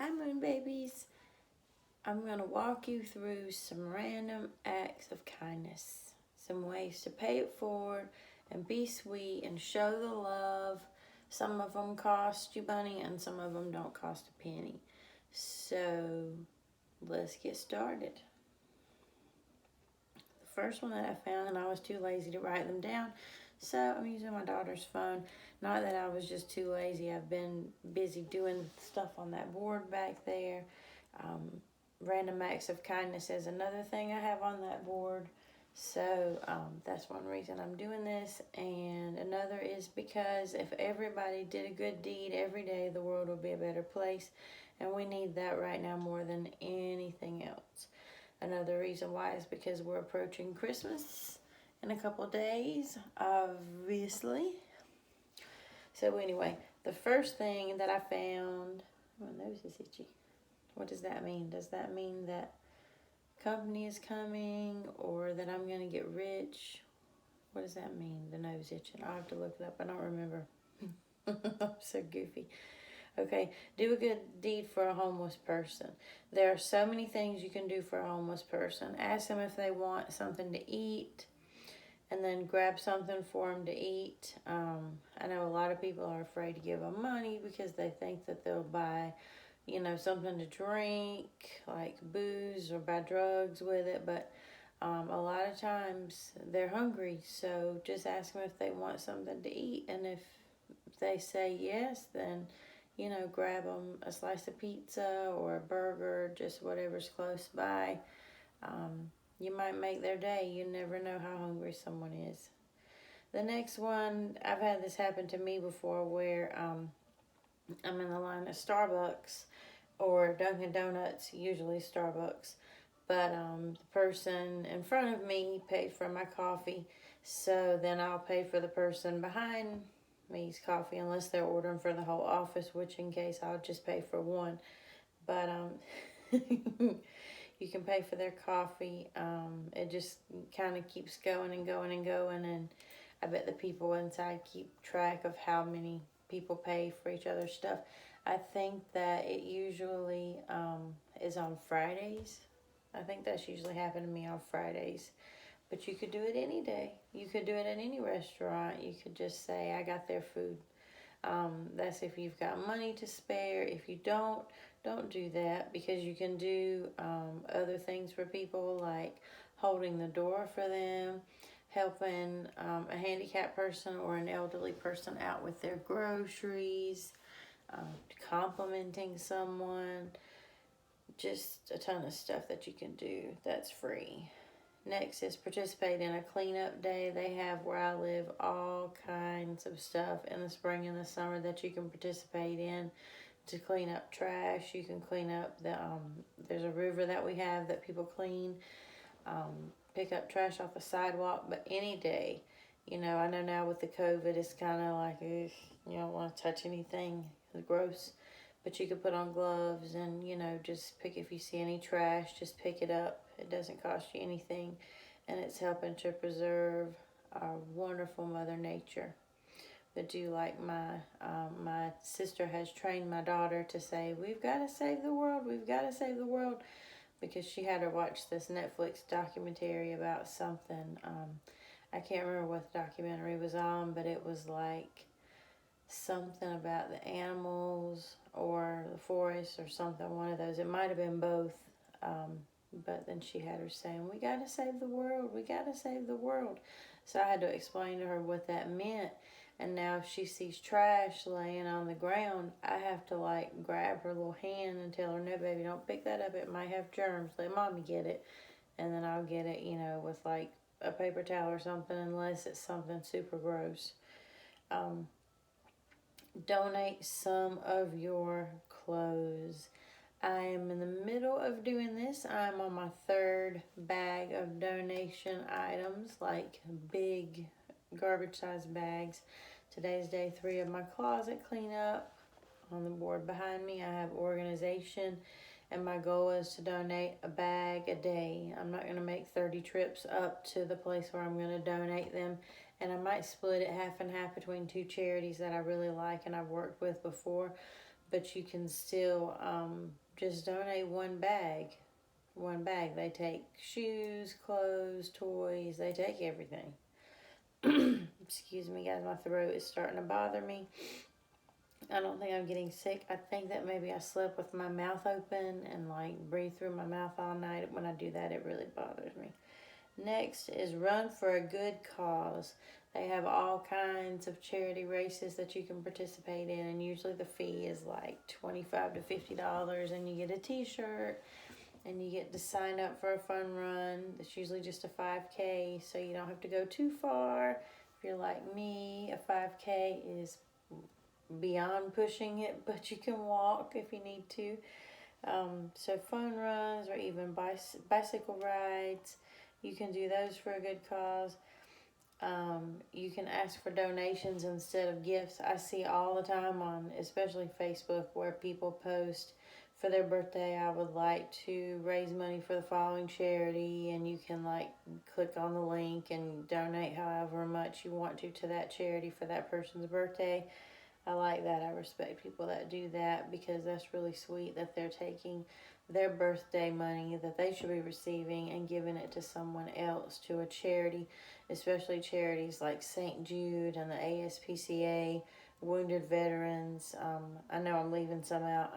Hi Moon Babies. I'm going to walk you through some random acts of kindness. Some ways to pay it forward and be sweet and show the love. Some of them cost you money and some of them don't cost a penny. So let's get started. The first one that I found, and I was too lazy to write them down, so I'm using my daughter's phone. Not that I was just too lazy. I've been busy doing stuff on that board back there. Random acts of kindness is another thing I have on that board. So that's one reason I'm doing this. And another is because if everybody did a good deed every day, the world would be a better place. And we need that right now more than anything else. Another reason why is because we're approaching Christmas in a couple days, obviously. So anyway, the first thing that I found, my nose is itchy. What does that mean? Does that mean that company is coming or that I'm going to get rich? What does that mean, the nose itching? I'll have to look it up. I don't remember. I'm so goofy. Okay, do a good deed for a homeless person. There are so many things you can do for a homeless person. Ask them if they want something to eat and then grab something for them to eat. I know a lot of people are afraid to give them money because they think that they'll buy something to drink, like booze, or buy drugs with it. But a lot of times they're hungry, so just ask them if they want something to eat. And if they say yes, then, grab them a slice of pizza or a burger, just whatever's close by. You might make their day. You never know how hungry someone is. The next one, I've had this happen to me before where I'm in the line at Starbucks or Dunkin' Donuts, usually Starbucks. But the person in front of me paid for my coffee, so then I'll pay for the person behind me's coffee unless they're ordering for the whole office, which in case I'll just pay for one. But you can pay for their coffee. It just kind of keeps going and going and going, and I bet the people inside keep track of how many people pay for each other's stuff. I think that it usually is on Fridays. I think that's usually happened to me on Fridays. But you could do it any day. You could do it at any restaurant. You could just say, I got their food. That's if you've got money to spare. If you don't do that, because you can do other things for people, like holding the door for them, helping a handicapped person or an elderly person out with their groceries, complimenting someone, just a ton of stuff that you can do that's free. Next is participate in a cleanup day. They have where I live all kinds of stuff in the spring and the summer that you can participate in to clean up trash. You can clean up there's a river that we have that people clean, pick up trash off the sidewalk. But any day, I know now with the COVID, it's kind of like, ugh, you don't want to touch anything. It's gross. But you could put on gloves and, just pick, if you see any trash, just pick it up. It doesn't cost you anything. And it's helping to preserve our wonderful Mother Nature. But do like my sister has trained my daughter to say, we've got to save the world. We've got to save the world. Because she had her watch this Netflix documentary about something. I can't remember what the documentary was on, but it was like something about the animals or the forest or something, one of those. It might have been both. But then she had her saying, we got to save the world. We got to save the world. So I had to explain to her what that meant. And now if she sees trash laying on the ground, I have to grab her little hand and tell her, no, baby, don't pick that up. It might have germs. Let mommy get it. And then I'll get it, with a paper towel or something, unless it's something super gross. Donate some of your clothes. I am in the middle of doing this. I'm on my third bag of donation items, like big garbage size bags. Today's day 3 of my closet cleanup. On the board behind me, I have organization, and my goal is to donate a bag a day. I'm not going to make 30 trips up to the place where I'm going to donate them, and I might split it half and half between 2 charities that I really like and I've worked with before. but you can still just donate one bag. One bag. They take shoes, clothes, toys. They take everything. Excuse me, guys. My throat is starting to bother me. I don't think I'm getting sick. I think that maybe I slept with my mouth open and like breathe through my mouth all night. When I do that, it really bothers me. Next is Run for a Good Cause. They have all kinds of charity races that you can participate in, and usually the fee is like $25 to $50, and you get a t-shirt, and you get to sign up for a fun run. It's usually just a 5K, so you don't have to go too far. If you're like me, a 5K is beyond pushing it, but you can walk if you need to. So fun runs or even bicycle rides, you can do those for a good cause. You can ask for donations instead of gifts. I see all the time on especially Facebook where people post, for their birthday I would like to raise money for the following charity, and you can like click on the link and donate however much you want to that charity for that person's birthday. I like that. I respect people that do that, because that's really sweet that they're taking their birthday money that they should be receiving and giving it to someone else, to a charity, especially charities like St. Jude and the ASPCA, Wounded Veterans. I know I'm leaving some out.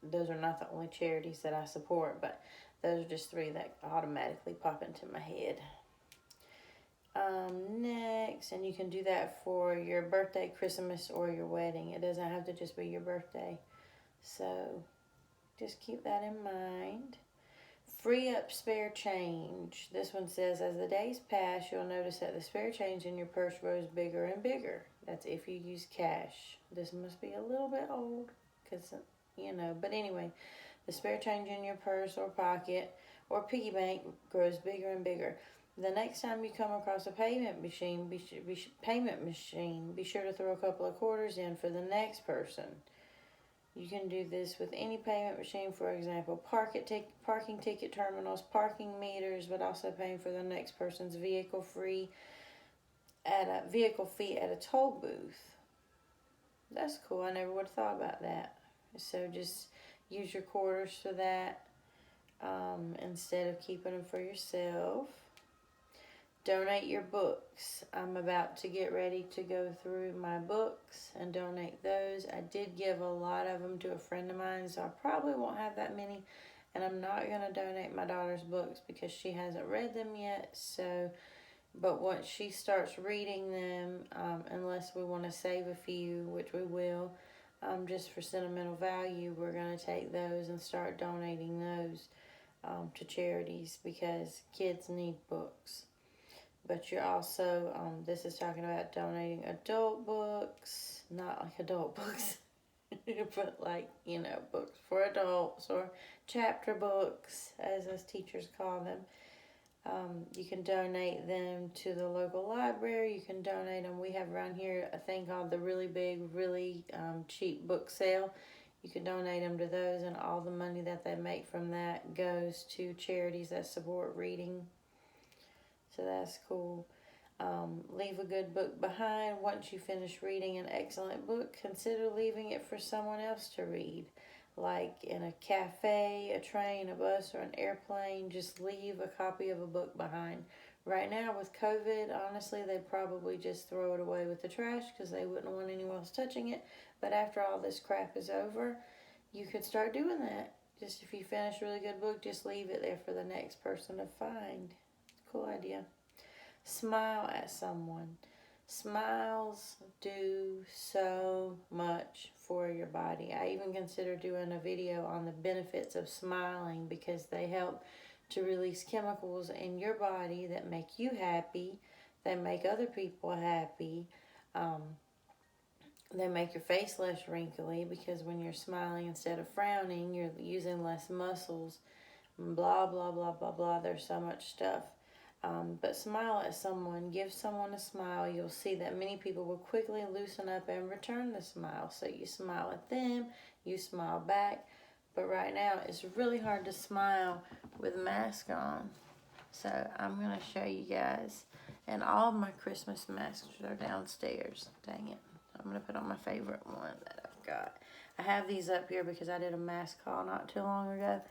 Those are not the only charities that I support, but those are just three that automatically pop into my head. Next, and you can do that for your birthday, Christmas, or your wedding. It doesn't have to just be your birthday. So just keep that in mind. Free up spare change. This one says, as the days pass, you'll notice that the spare change in your purse grows bigger and bigger. That's if you use cash. This must be a little bit old, because, but anyway, the spare change in your purse or pocket or piggy bank grows bigger and bigger. The next time you come across a payment machine, be sure to throw a couple of quarters in for the next person. You can do this with any payment machine, for example, parking ticket terminals, parking meters, but also paying for the next person's vehicle fee at a toll booth. That's cool. I never would have thought about that. So just use your quarters for that instead of keeping them for yourself. Donate your books. I'm about to get ready to go through my books and donate those. I did give a lot of them to a friend of mine, so I probably won't have that many. And I'm not going to donate my daughter's books because she hasn't read them yet. So, but once she starts reading them, unless we want to save a few, which we will, just for sentimental value, we're going to take those and start donating those to charities, because kids need books. But you're also, this is talking about donating adult books, not like adult books, but like, books for adults, or chapter books, as us teachers call them. You can donate them to the local library. You can donate them. We have around here a thing called the really big, really cheap book sale. You can donate them to those, and all the money that they make from that goes to charities that support reading. So that's cool. Leave a good book behind. Once you finish reading an excellent book, consider leaving it for someone else to read. Like in a cafe, a train, a bus, or an airplane, just leave a copy of a book behind. Right now with COVID, honestly, they'd probably just throw it away with the trash because they wouldn't want anyone else touching it. But after all this crap is over, you could start doing that. Just if you finish a really good book, just leave it there for the next person to find. Cool idea. Smile at someone. Smiles do so much for your body. I even consider doing a video on the benefits of smiling, because they help to release chemicals in your body that make you happy, that make other people happy. They make your face less wrinkly, because when you're smiling instead of frowning, you're using less muscles. Blah, blah, blah, blah, blah. There's so much stuff. But smile at someone. Give someone a smile. You'll see that many people will quickly loosen up and return the smile. So you smile at them, you smile back. But right now, it's really hard to smile with a mask on. So I'm going to show you guys. And all of my Christmas masks are downstairs. Dang it. I'm going to put on my favorite one that I've got. I have these up here because I did a mask haul not too long ago,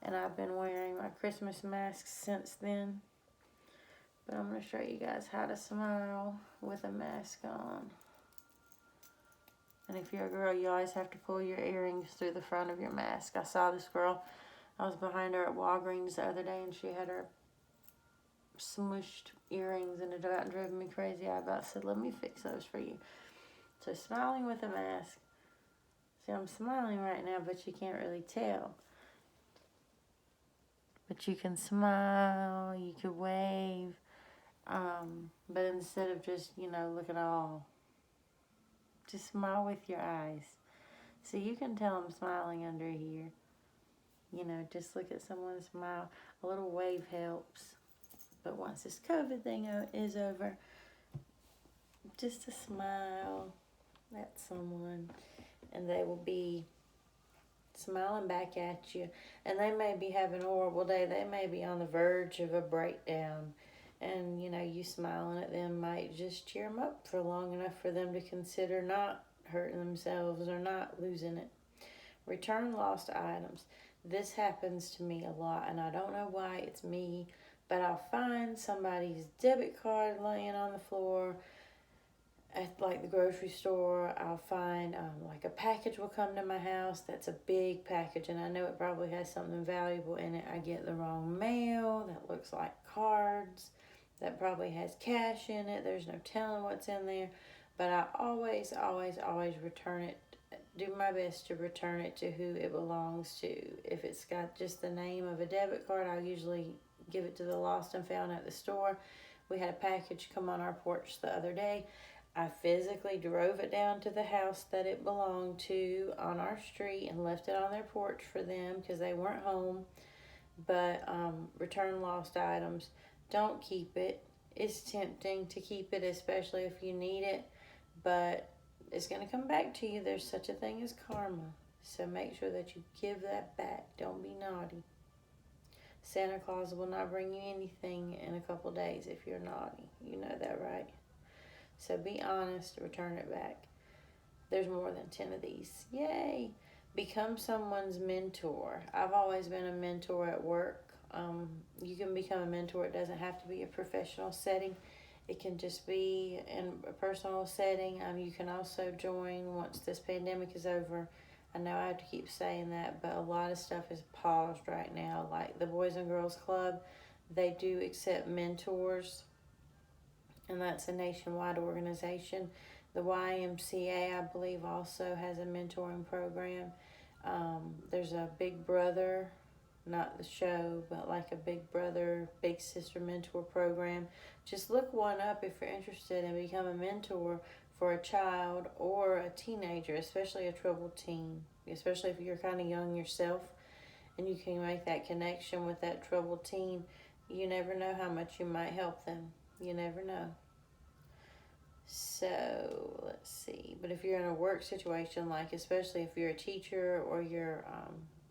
and I've been wearing my Christmas masks since then. But I'm going to show you guys how to smile with a mask on. And if you're a girl, you always have to pull your earrings through the front of your mask. I saw this girl, I was behind her at Walgreens the other day, and she had her smushed earrings, and it about drove me crazy. I about said, let me fix those for you. So smiling with a mask. See, I'm smiling right now, but you can't really tell. But you can smile, you can wave. But instead of just, look at all, just smile with your eyes. So you can tell I'm smiling under here. Just look at someone smile. A little wave helps. But once this COVID thing is over, just to smile at someone, and they will be smiling back at you. And they may be having a horrible day. They may be on the verge of a breakdown. And, you smiling at them might just cheer them up for long enough for them to consider not hurting themselves or not losing it. Return lost items. This happens to me a lot, and I don't know why it's me, but I'll find somebody's debit card laying on the floor at the grocery store. I'll find a package will come to my house that's a big package, and I know it probably has something valuable in it. I get the wrong mail that looks like cards that probably has cash in it. There's no telling what's in there, but I always return it. Do my best to return it to who it belongs to. If it's got just the name of a debit card, I'll usually give it to the lost and found at the store. We had a package come on our porch the other day. I physically drove it down to the house that it belonged to on our street and left it on their porch for them because they weren't home. But return lost items. Don't keep it. It's tempting to keep it, especially if you need it, but it's going to come back to you. There's such a thing as karma. So make sure that you give that back. Don't be naughty. Santa Claus will not bring you anything in a couple days if you're naughty. You know that, right? So be honest, return it back. There's more than 10 of these. Yay! Become someone's mentor. I've always been a mentor at work. You can become a mentor. It doesn't have to be a professional setting. It can just be in a personal setting. You can also join once this pandemic is over. I know I have to keep saying that, but a lot of stuff is paused right now. Like the Boys and Girls Club, they do accept mentors, and that's a nationwide organization. The YMCA, I believe, also has a mentoring program. There's a Big Brother, not the show, but like a Big Brother, Big Sister mentor program. Just look one up if you're interested and become a mentor for a child or a teenager, especially a troubled teen, especially if you're kind of young yourself and you can make that connection with that troubled teen. You never know how much you might help them. You never know. So, let's see. But if you're in a work situation, like especially if you're a teacher or you're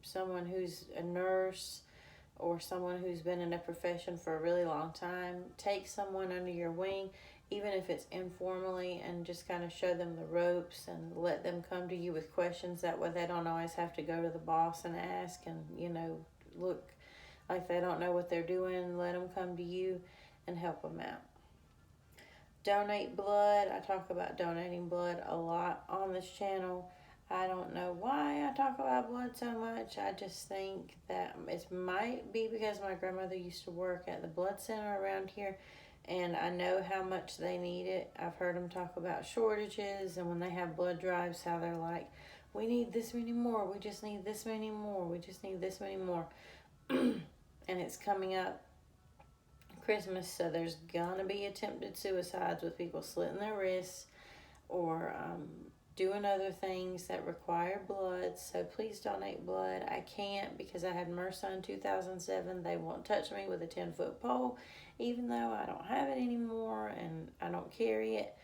someone who's a nurse or someone who's been in a profession for a really long time, take someone under your wing, even if it's informally, and just kind of show them the ropes and let them come to you with questions. That way they don't always have to go to the boss and ask and, look like they don't know what they're doing. Let them come to you and help them out. Donate blood. I talk about donating blood a lot on this channel. I don't know why I talk about blood so much. I just think that it might be because my grandmother used to work at the blood center around here, and I know how much they need it. I've heard them talk about shortages, and when they have blood drives, how they're like, we need this many more. We just need this many more. We just need this many more. And it's coming up Christmas, so there's gonna be attempted suicides with people slitting their wrists or doing other things that require blood. So please donate blood. I can't because I had MRSA in 2007. They won't touch me with a 10-foot pole, even though I don't have it anymore and I don't carry it.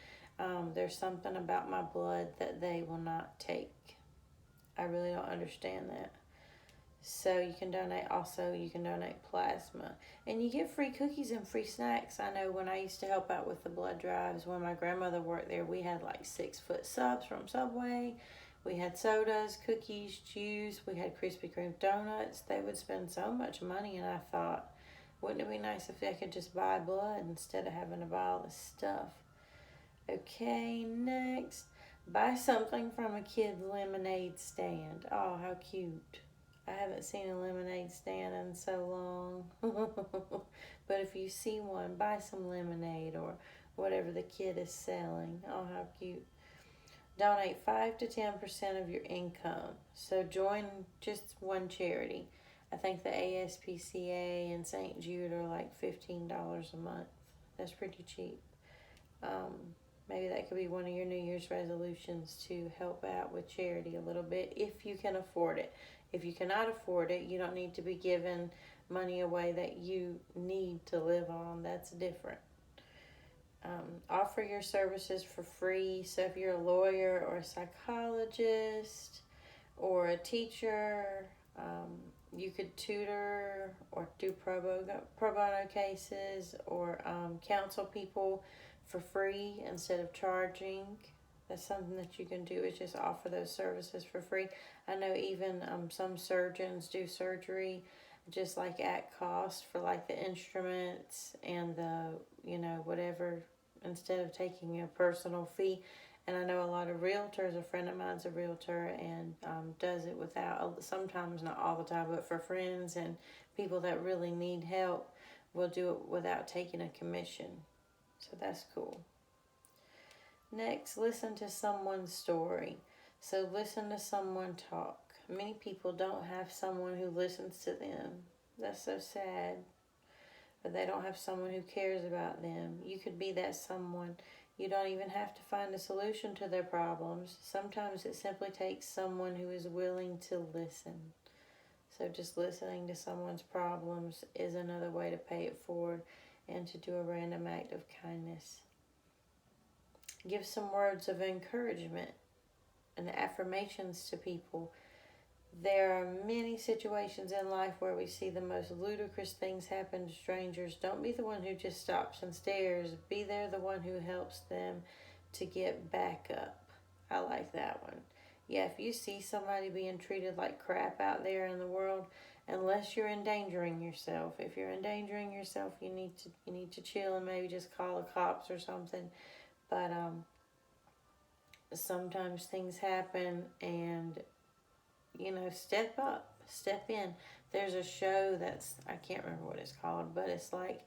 There's something about my blood that they will not take. I really don't understand that. So you can donate. Also, you can donate plasma. And you get free cookies and free snacks. I know when I used to help out with the blood drives, when my grandmother worked there, we had like 6-foot subs from Subway. We had sodas, cookies, juice. We had Krispy Kreme donuts. They would spend so much money, and I thought, wouldn't it be nice if they could just buy blood instead of having to buy all this stuff? Okay, next. Buy something from a kid's lemonade stand. Oh, how cute. I haven't seen a lemonade stand in so long. But if you see one, buy some lemonade or whatever the kid is selling. Oh, how cute. Donate 5 to 10% of your income. So join just one charity. I think the ASPCA and St. Jude are like $15 a month. That's pretty cheap. Maybe that could be one of your New Year's resolutions, to help out with charity a little bit if you can afford it. If you cannot afford it, you don't need to be giving money away that you need to live on. That's different. Offer your services for free. So if you're a lawyer or a psychologist or a teacher, you could tutor or do pro bono cases, or counsel people for free instead of charging. That's something that you can do, is just offer those services for free. I know even some surgeons do surgery just like at cost for like the instruments and the, whatever, instead of taking a personal fee. And I know a lot of realtors, a friend of mine's a realtor, and does it without, sometimes not all the time, but for friends and people that really need help, will do it without taking a commission. So that's cool. Next, listen to someone's story. So listen to someone talk. Many people don't have someone who listens to them. That's so sad. But they don't have someone who cares about them. You could be that someone. You don't even have to find a solution to their problems. Sometimes it simply takes someone who is willing to listen. So just listening to someone's problems is another way to pay it forward and to do a random act of kindness. Give some words of encouragement and affirmations to people. There are many situations in life where we see the most ludicrous things happen to strangers. Don't be the one who just stops and stares. Be there the one who helps them to get back up. I like that one. Yeah, if you see somebody being treated like crap out there in the world, unless you're endangering yourself. If you're endangering yourself, you need to chill and maybe just call the cops or something. But sometimes things happen, and step up, step in. There's a show that's, I can't remember what it's called, but it's like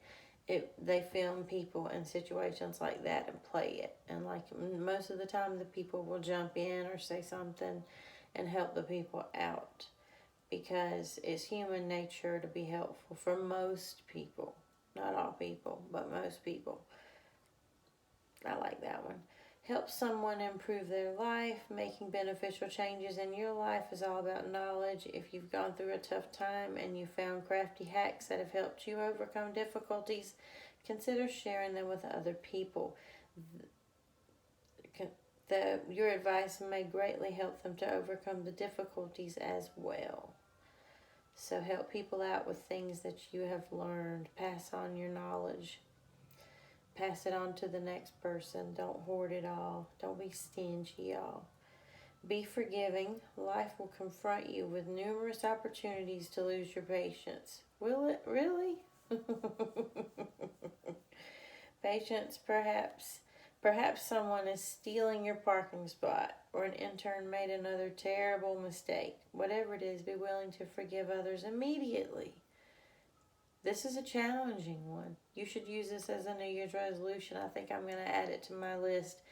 they film people in situations like that and play it. And like most of the time, the people will jump in or say something and help the people out, because it's human nature to be helpful for most people. Not all people, but most people. I like that one. Help someone improve their life. Making beneficial changes in your life is all about knowledge. If you've gone through a tough time and you found crafty hacks that have helped you overcome difficulties, consider sharing them with other people. Your advice may greatly help them to overcome the difficulties as well. So help people out with things that you have learned. Pass on your knowledge. Pass it on to the next person. Don't hoard it all. Don't be stingy, y'all. Be forgiving. Life will confront you with numerous opportunities to lose your patience. Will it really? Patience, perhaps. Perhaps someone is stealing your parking spot, or an intern made another terrible mistake. Whatever it is, be willing to forgive others immediately. This is a challenging one. You should use this as a New Year's resolution. I think I'm going to add it to my list.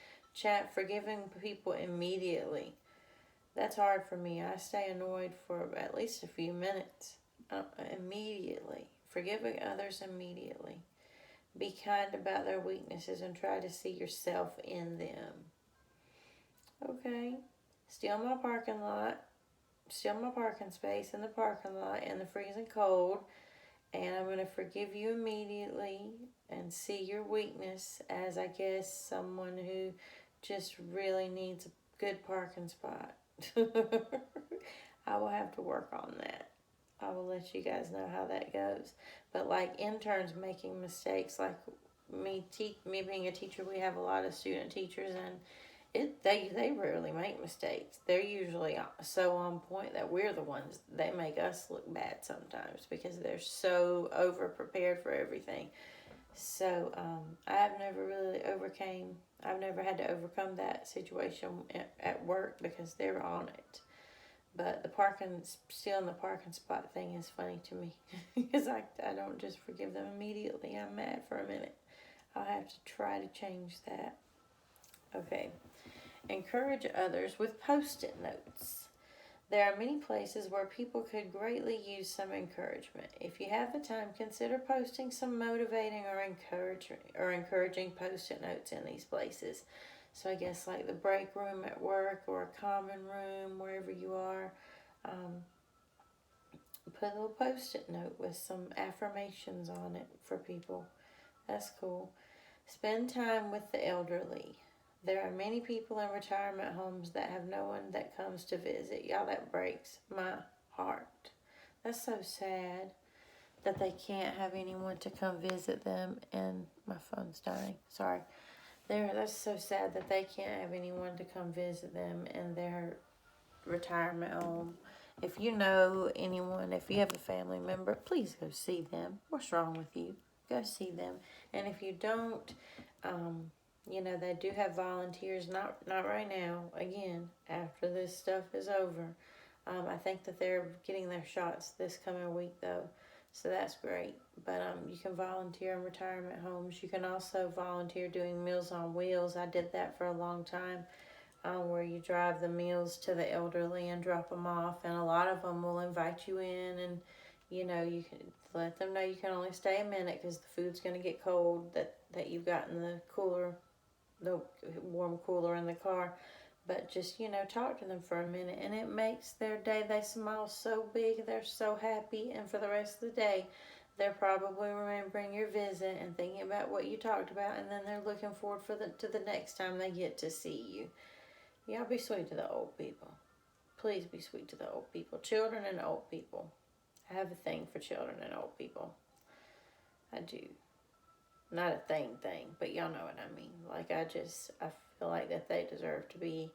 Forgiving people immediately. That's hard for me. I stay annoyed for at least a few minutes. Immediately. Forgiving others immediately. Be kind about their weaknesses and try to see yourself in them. Okay. Steal my parking space in the parking lot in the freezing cold. And I'm going to forgive you immediately and see your weakness as, I guess, someone who just really needs a good parking spot. I will have to work on that. I will let you guys know how that goes. But like interns making mistakes, like me being a teacher, we have a lot of student teachers, and they rarely make mistakes. They're usually so on point that we're the ones, they make us look bad sometimes because they're so over prepared for everything. So I've never had to overcome that situation at work because they're on it. But stealing the parking spot thing is funny to me because I don't just forgive them immediately. I'm mad for a minute. I'll have to try to change that. Okay. Encourage others with post-it notes. There are many places where people could greatly use some encouragement. If you have the time, consider posting some motivating or encouraging post-it notes in these places. So I guess like the break room at work or a common room, wherever you are, put a little post-it note with some affirmations on it for people. That's cool. Spend time with the elderly. There are many people in retirement homes that have no one that comes to visit. Y'all, that breaks my heart. That's so sad that they can't have anyone to come visit them. And my phone's dying. Sorry. That's so sad that they can't have anyone to come visit them in their retirement home. If you know anyone, if you have a family member, please go see them. What's wrong with you? Go see them. And if you don't, they do have volunteers. Not right now. Again, after this stuff is over, I think that they're getting their shots this coming week though, so that's great. But you can volunteer in retirement homes. You can also volunteer doing Meals on Wheels. I did that for a long time. Where you drive the meals to the elderly and drop them off, and a lot of them will invite you in, and you can let them know you can only stay a minute because the food's going to get cold that you've got in the warm cooler in the car. But just talk to them for a minute, and it makes their day. They smile so big, they're so happy, and for the rest of the day they're probably remembering your visit and thinking about what you talked about, and then they're looking forward to the next time they get to see you. Y'all be sweet to the old people. Please be sweet to the old people. Children and old people. I have a thing for children and old people. I do. Not a thing, but y'all know what I mean. Like, I feel like that they deserve to be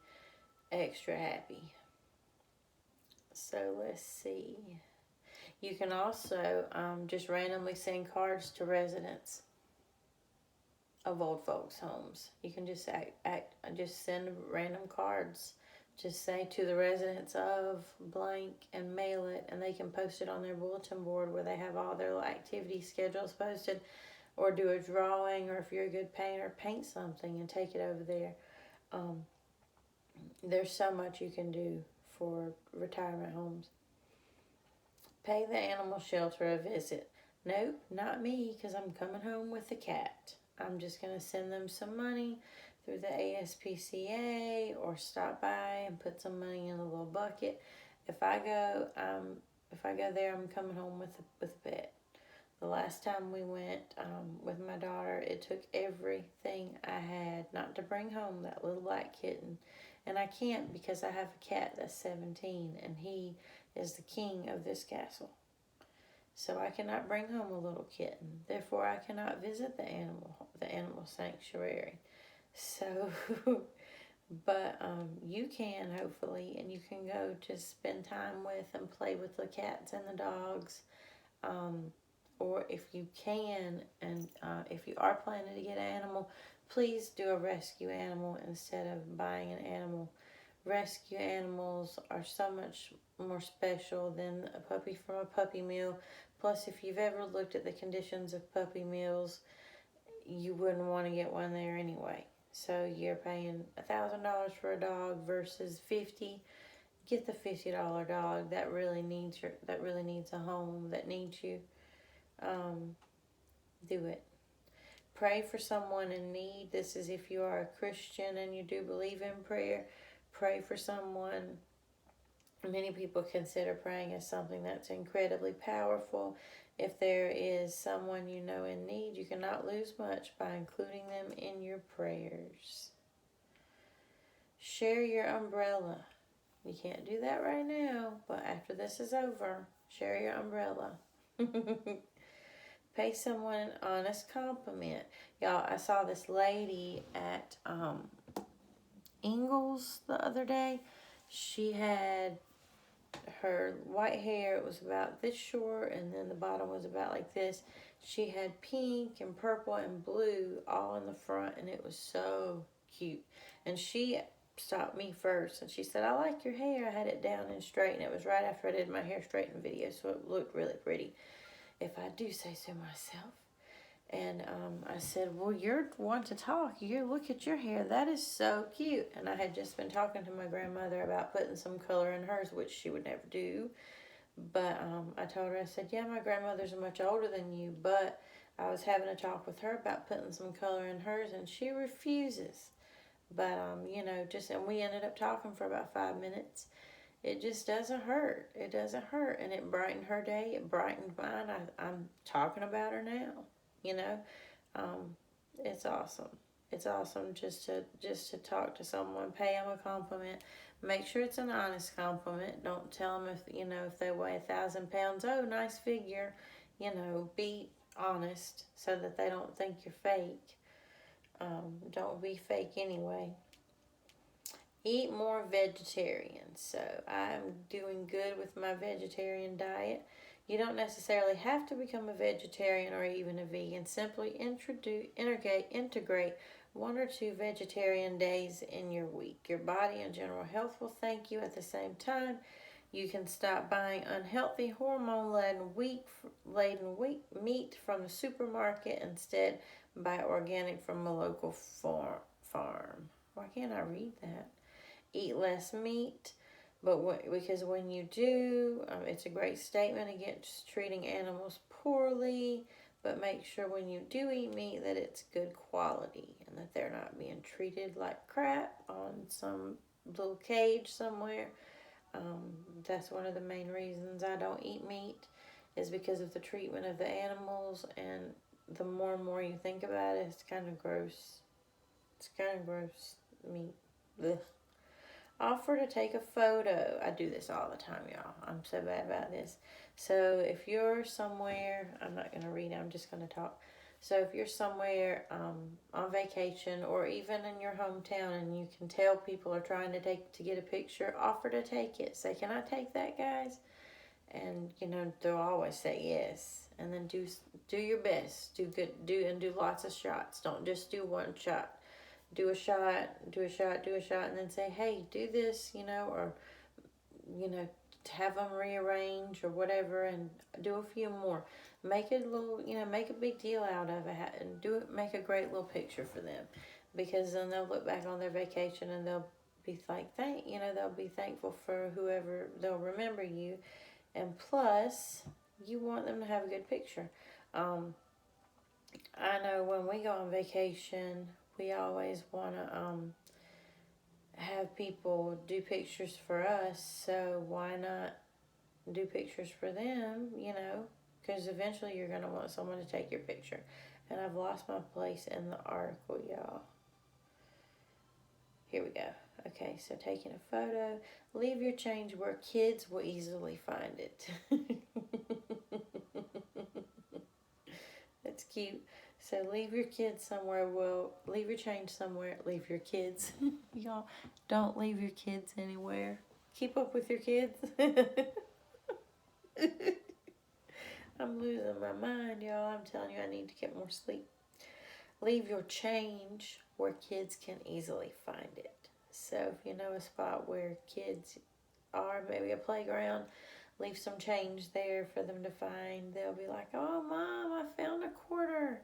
extra happy. So, let's see. You can also just randomly send cards to residents of old folks' homes. You can just just send random cards. Just say to the residents of blank and mail it, and they can post it on their bulletin board where they have all their activity schedules posted, or do a drawing, or if you're a good painter, paint something and take it over there. There's so much you can do for retirement homes. Pay the animal shelter a visit. Nope, not me, because I'm coming home with the cat. I'm just going to send them some money through the ASPCA or stop by and put some money in a little bucket. If I go there, I'm coming home with a pet. The last time we went with my daughter, it took everything I had not to bring home that little black kitten. And I can't because I have a cat that's 17 and he is the king of this castle. So I cannot bring home a little kitten. Therefore, I cannot visit the animal sanctuary. So, but you can, hopefully, and you can go just spend time with and play with the cats and the dogs. Or if you can, and if you are planning to get an animal, please do a rescue animal instead of buying an animal. Rescue animals are so much more special than a puppy from a puppy mill. Plus, if you've ever looked at the conditions of puppy mills, you wouldn't want to get one there anyway. So you're paying $1,000 for a dog versus $50. Get the $50 dog that really needs a home, that needs you. Do it. Pray for someone in need. This is if you are a Christian and you do believe in prayer. Pray for someone. Many people consider praying as something that's incredibly powerful. If there is someone you know in need, you cannot lose much by including them in your prayers. Share your umbrella. You can't do that right now, but after this is over, share your umbrella. Pay someone an honest compliment. Y'all, I saw this lady at Ingalls the other day. She had her white hair, it was about this short, and then the bottom was about like this. She had pink and purple and blue all in the front, and it was so cute. And she stopped me first, and she said, I like your hair. I had it down and straight, and it was right after I did my hair straightening video, so it looked really pretty, if I do say so myself. And I said, well, you're one to talk. You look at your hair. That is so cute. And I had just been talking to my grandmother about putting some color in hers, which she would never do. But I told her, I said, yeah, my grandmother's much older than you, but I was having a talk with her about putting some color in hers, and she refuses. But, you know, and we ended up talking for about 5 minutes. It just doesn't hurt. It doesn't hurt. And it brightened her day. It brightened mine. I'm talking about her now. You know, it's awesome. It's awesome just to talk to someone, pay them a compliment, make sure it's an honest compliment. Don't tell them if they weigh 1,000 pounds. Oh, nice figure. Be honest so that they don't think you're fake. Don't be fake anyway. Eat more vegetarian. So I'm doing good with my vegetarian diet. You don't necessarily have to become a vegetarian or even a vegan. Simply integrate 1 or 2 vegetarian days in your week. Your body and general health will thank you at the same time. You can stop buying unhealthy, hormone-laden meat from the supermarket. Instead, buy organic from a local farm. Why can't I read that? Eat less meat. Because when you do, it's a great statement against treating animals poorly. But make sure when you do eat meat that it's good quality and that they're not being treated like crap on some little cage somewhere. That's one of the main reasons I don't eat meat, is because of the treatment of the animals. And the more and more you think about it, it's kind of gross. It's kind of gross meat. Ugh. Offer to take a photo. I do this all the time, y'all. I'm so bad about this. So if you're somewhere, I'm not going to read it, I'm just going to talk. So if you're somewhere on vacation or even in your hometown and you can tell people are trying to get a picture, offer to take it. Say, can I take that, guys? And, they'll always say yes. And then do your best. Do lots of shots. Don't just do one shot. Do a shot, and then say, hey, do this, or, have them rearrange or whatever, and do a few more. Make it a little, make a big deal out of it, and make a great little picture for them, because then they'll look back on their vacation and they'll be like, they'll be thankful for whoever, they'll remember you, and plus, you want them to have a good picture. I know when we go on vacation, we always want to have people do pictures for us, so why not do pictures for them, because eventually you're going to want someone to take your picture. And I've lost my place in the article, y'all. Here we go. Okay, so taking a photo. Leave your change where kids will easily find it. That's cute. So leave your kids somewhere. Leave your change somewhere. Leave your kids. Y'all, don't leave your kids anywhere. Keep up with your kids. I'm losing my mind, y'all. I'm telling you, I need to get more sleep. Leave your change where kids can easily find it. So if you know a spot where kids are, maybe a playground, leave some change there for them to find. They'll be like, oh, Mom, I found a quarter.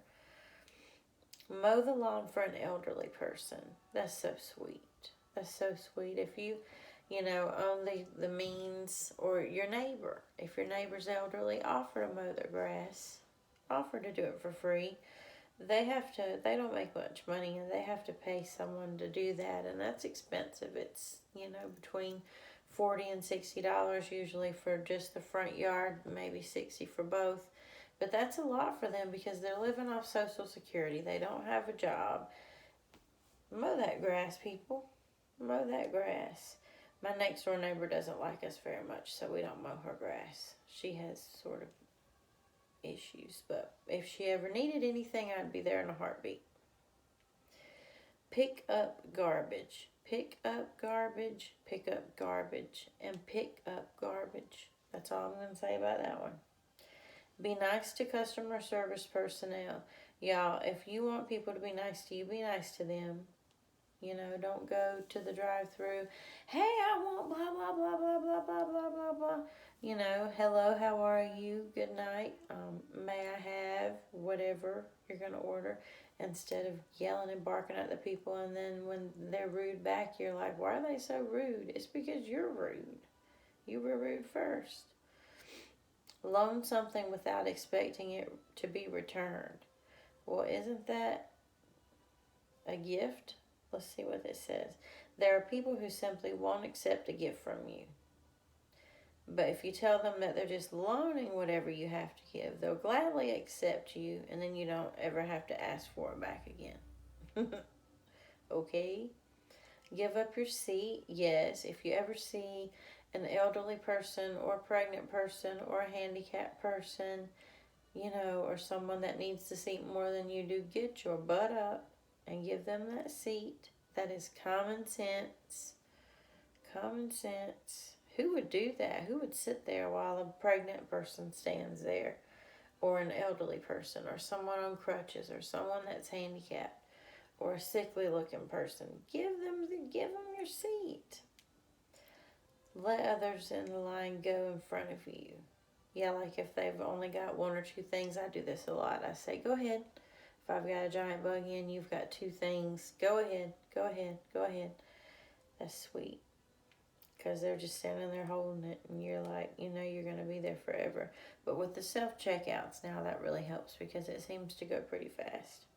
Mow the lawn for an elderly person. That's so sweet. That's so sweet. If you, own the means, or your neighbor, if your neighbor's elderly, offer to mow their grass. Offer to do it for free. They don't make much money, and they have to pay someone to do that, and that's expensive. It's, between $40 and $60 usually for just the front yard, maybe $60 for both. But that's a lot for them because they're living off Social Security. They don't have a job. Mow that grass, people. Mow that grass. My next door neighbor doesn't like us very much, so we don't mow her grass. She has sort of issues, but if she ever needed anything, I'd be there in a heartbeat. Pick up garbage. Pick up garbage, pick up garbage, and pick up garbage. That's all I'm going to say about that one. Be nice to customer service personnel. Y'all, if you want people to be nice to you, be nice to them. You know, don't go to the drive-thru. Hey, I want blah, blah, blah, blah, blah, blah, blah, blah, blah. You know, hello, how are you? Good night. May I have whatever you're going to order? Instead of yelling and barking at the people, and then when they're rude back, you're like, why are they so rude? It's because you're rude. You were rude first. Loan something without expecting it to be returned. Well, isn't that a gift? Let's see what it says. There are people who simply won't accept a gift from you. But if you tell them that they're just loaning whatever you have to give, they'll gladly accept you, and then you don't ever have to ask for it back again. Okay? Give up your seat. Yes, if you ever see an elderly person or a pregnant person or a handicapped person, you know, or someone that needs the seat more than you do, get your butt up and give them that seat. That is common sense. Common sense. Who would do that? Who would sit there while a pregnant person stands there? Or an elderly person, or someone on crutches, or someone that's handicapped, or a sickly looking person. Give them your seat. Let others in the line go in front of you. Yeah, like if they've only got one or two things, I do this a lot. I say, go ahead. If I've got a giant buggy and you've got two things, go ahead, go ahead, go ahead. That's sweet. Because they're just standing there holding it, and you're like, you know you're going to be there forever. But with the self-checkouts now, that really helps because it seems to go pretty fast.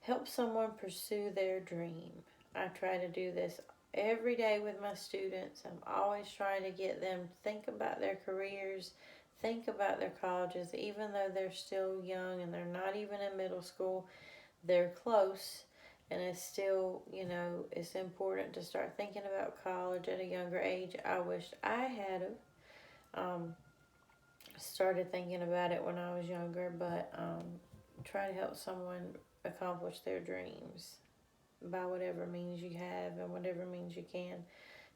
Help someone pursue their dream. I try to do this every day with my students. I'm always trying to get them to think about their careers, think about their colleges, even though they're still young and they're not even in middle school. They're close. And it's still, you know, it's important to start thinking about college at a younger age. I wish I had started thinking about it when I was younger, but try to help someone accomplish their dreams by whatever means you have and whatever means you can.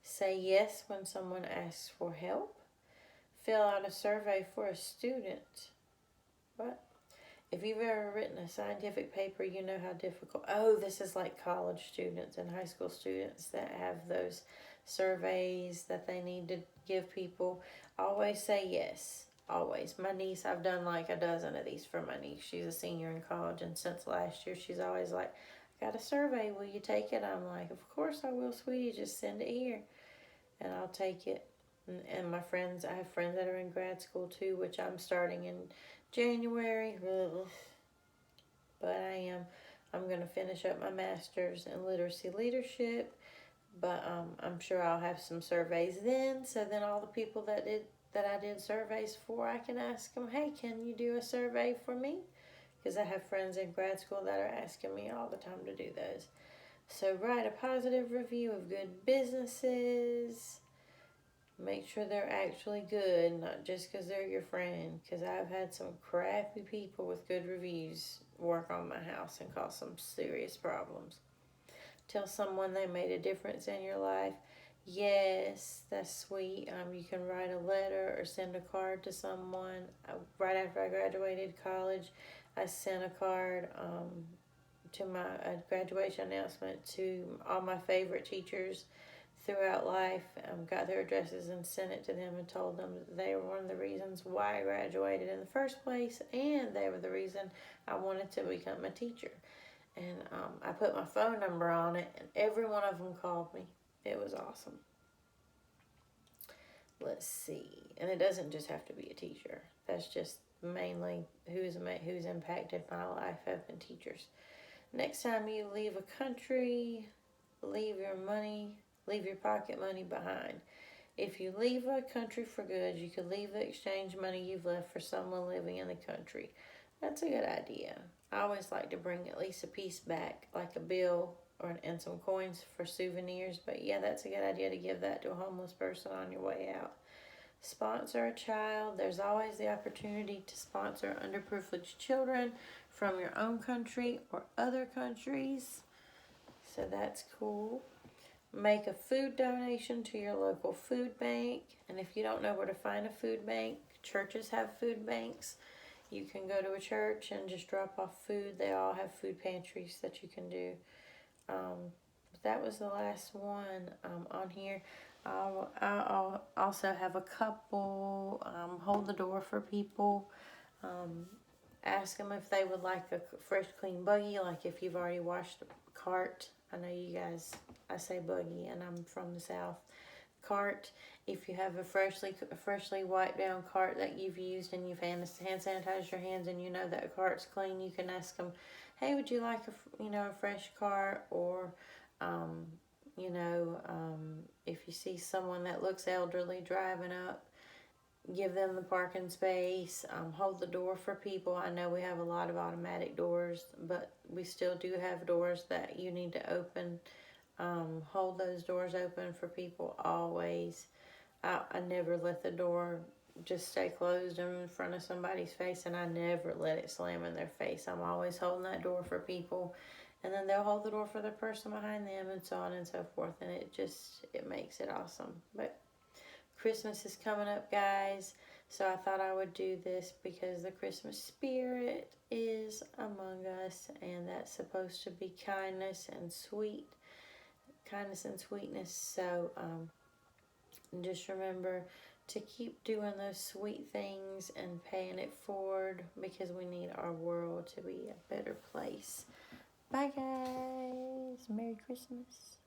Say yes when someone asks for help. Fill out a survey for a student. What? If you've ever written a scientific paper, you know how difficult. Oh, this is like college students and high school students that have those surveys that they need to give people. Always say yes. Always. My niece, I've done like a dozen of these for my niece. She's a senior in college, and since last year, she's always like, I got a survey. Will you take it? I'm like, of course I will, sweetie. Just send it here, and I'll take it. And my friends, I have friends that are in grad school too, which I'm starting in January, but I'm going to finish up my master's in literacy leadership, but I'm sure I'll have some surveys then, so then all the people that I did surveys for, I can ask them, hey, can you do a survey for me? Because I have friends in grad school that are asking me all the time to do those. So write a positive review of good businesses. Make sure they're actually good, not just because they're your friend. Because I've had some crappy people with good reviews work on my house and cause some serious problems. Tell someone they made a difference in your life. Yes, that's sweet. You can write a letter or send a card to someone. Right after I graduated college, I sent a card to my graduation announcement to all my favorite teachers throughout life, got their addresses and sent it to them and told them that they were one of the reasons why I graduated in the first place, and they were the reason I wanted to become a teacher. And I put my phone number on it, and every one of them called me. It was awesome. Let's see. And it doesn't just have to be a teacher. That's just mainly who's impacted my life have been teachers. Next time you leave a country, leave your pocket money behind. If you leave a country for good, you could leave the exchange money you've left for someone living in the country. That's a good idea. I always like to bring at least a piece back, like a bill and some coins for souvenirs. But yeah, that's a good idea to give that to a homeless person on your way out. Sponsor a child. There's always the opportunity to sponsor underprivileged children from your own country or other countries. So that's cool. Make a food donation to your local food bank. And if you don't know where to find a food bank, churches have food banks. You can go to a church and just drop off food. They all have food pantries that you can do. But that was the last one on here. I'll also have a couple hold the door for people. Ask them if they would like a fresh, clean buggy, like if you've already washed the cart. I know you guys, I say buggy, and I'm from the South. Cart, if you have a freshly wiped down cart that you've used and you've hand sanitized your hands and you know that cart's clean, you can ask them, hey, would you like a fresh cart? Or if you see someone that looks elderly driving up, give them the parking space. Hold the door for people. I know we have a lot of automatic doors, but we still do have doors that you need to open. Hold those doors open for people always. I never let the door just stay closed in front of somebody's face, and I never let it slam in their face. I'm always holding that door for people, and then they'll hold the door for the person behind them, and so on and so forth, and it makes it awesome. But Christmas is coming up, guys, so I thought I would do this because the Christmas spirit is among us, and that's supposed to be kindness and sweetness. So just remember to keep doing those sweet things and paying it forward, because we need our world to be a better place. Bye, guys. Merry Christmas.